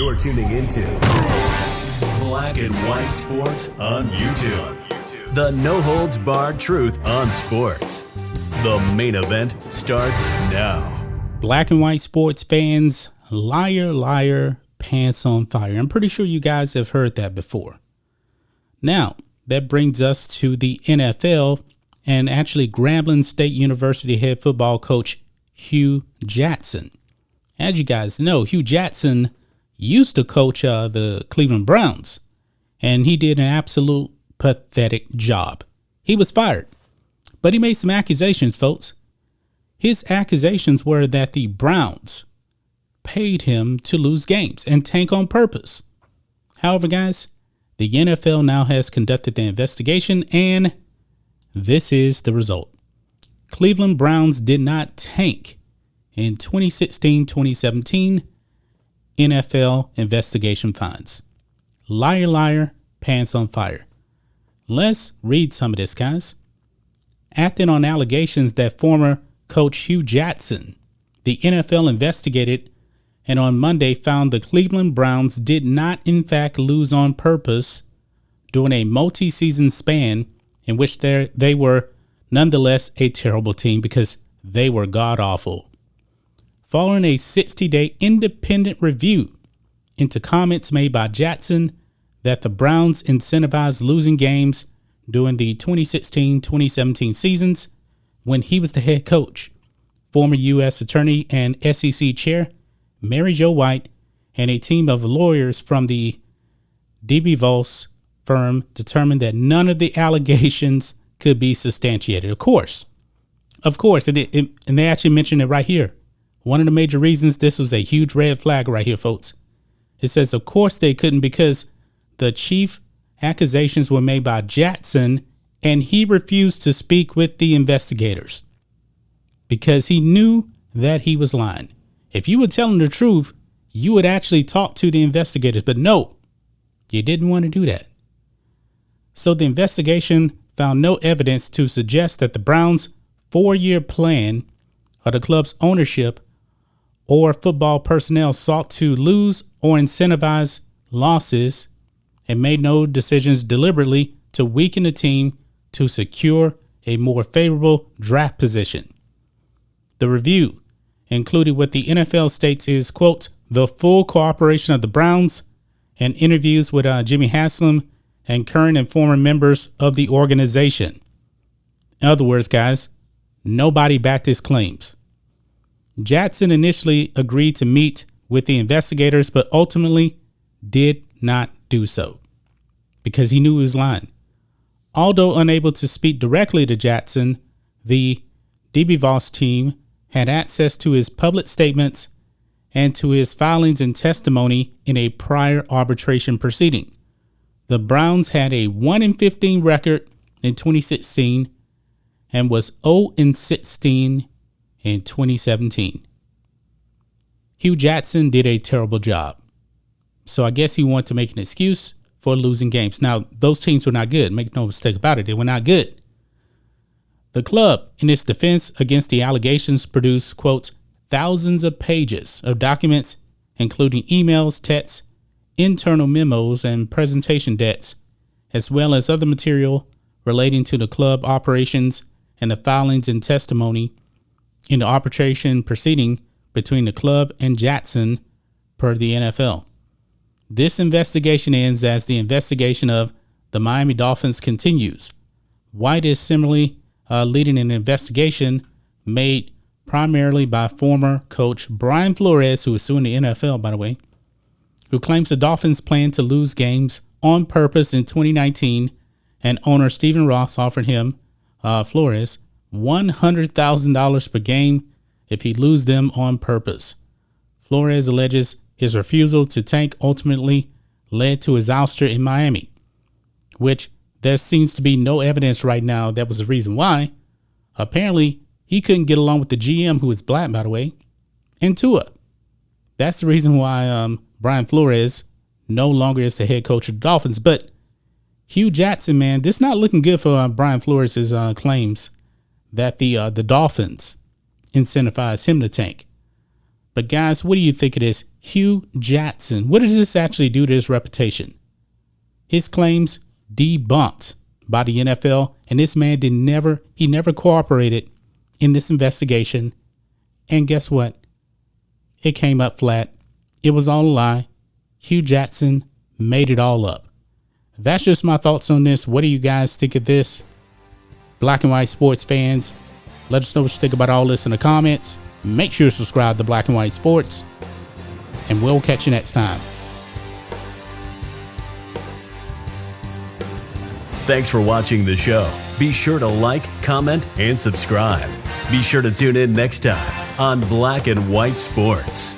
You're tuning into Black and White Sports on YouTube. The no-holds-barred truth on sports. The main event starts now. Black and White Sports fans, liar, liar, pants on fire. I'm pretty sure you guys have heard that before. Now, that brings us to the NFL and actually Grambling State University head football coach Hue Jackson. As you guys know, Hue Jackson used to coach the Cleveland Browns, and he did an absolute pathetic job. He was fired, but he made some accusations, folks. His accusations were that the Browns paid him to lose games and tank on purpose. However, guys, the NFL now has conducted the investigation, and this is the result. Cleveland Browns did not tank in 2016-2017 NFL investigation finds. Liar, liar, pants on fire. Let's read some of this, guys. Acting on allegations that former coach Hue Jackson, the NFL investigated and on Monday found the Cleveland Browns did not in fact lose on purpose during a multi-season span in which they were nonetheless a terrible team because they were god-awful. Following a 60-day independent review into comments made by Jackson that the Browns incentivized losing games during the 2016-2017 seasons when he was the head coach, former U.S. Attorney and SEC Chair Mary Jo White and a team of lawyers from the DeBevoise firm determined that none of the allegations could be substantiated. Of course, and they actually mentioned it right here. One of the major reasons this was a huge red flag right here, folks. It says, of course they couldn't because the chief accusations were made by Jackson and he refused to speak with the investigators because he knew that he was lying. If you were telling the truth, you would actually talk to the investigators, but no, you didn't want to do that. So the investigation found no evidence to suggest that the Browns' 4-year plan or the club's ownership or football personnel sought to lose or incentivize losses and made no decisions deliberately to weaken the team to secure a more favorable draft position. The review included what the NFL states is, quote, the full cooperation of the Browns and interviews with Jimmy Haslam and current and former members of the organization. In other words, guys, nobody backed his claims. Jackson initially agreed to meet with the investigators, but ultimately did not do so because he knew he was lying. Although unable to speak directly to Jackson, the DeBevoise team had access to his public statements and to his filings and testimony in a prior arbitration proceeding. The Browns had a 1-15 record in 2016 and was 0-16 in 2017. Hue Jackson did a terrible job. So I guess he wanted to make an excuse for losing games. Now, those teams were not good. Make no mistake about it. They were not good. The club, in its defense against the allegations, produced, quote, thousands of pages of documents, including emails, texts, internal memos, and presentation decks, as well as other material relating to the club operations and the filings and testimony in the arbitration proceeding between the club and Jackson per the NFL. This investigation ends as the investigation of the Miami Dolphins continues. White is similarly leading an investigation made primarily by former coach Brian Flores, who is suing the NFL, by the way, who claims the Dolphins plan to lose games on purpose in 2019, and owner Stephen Ross offered him, Flores, $100,000 per game if he loses them on purpose. Flores alleges his refusal to tank ultimately led to his ouster in Miami, which there seems to be no evidence right now that was the reason why. Apparently, he couldn't get along with the GM, who is black, by the way, and Tua. That's the reason why Brian Flores no longer is the head coach of the Dolphins. But Hue Jackson, man, this is not looking good for Brian Flores' claims that the Dolphins incentivized him to tank. But guys, what do you think of this Hue Jackson? What does this actually do to his reputation? His claims debunked by the NFL, and this man never cooperated in this investigation. And guess what? It came up flat. It was all a lie. Hue Jackson made it all up. That's just my thoughts on this. What do you guys think of this? Black and White Sports fans, let us know what you think about all this in the comments. Make sure to subscribe to Black and White Sports, and we'll catch you next time. Thanks for watching the show. Be sure to like, comment, and subscribe. Be sure to tune in next time on Black and White Sports.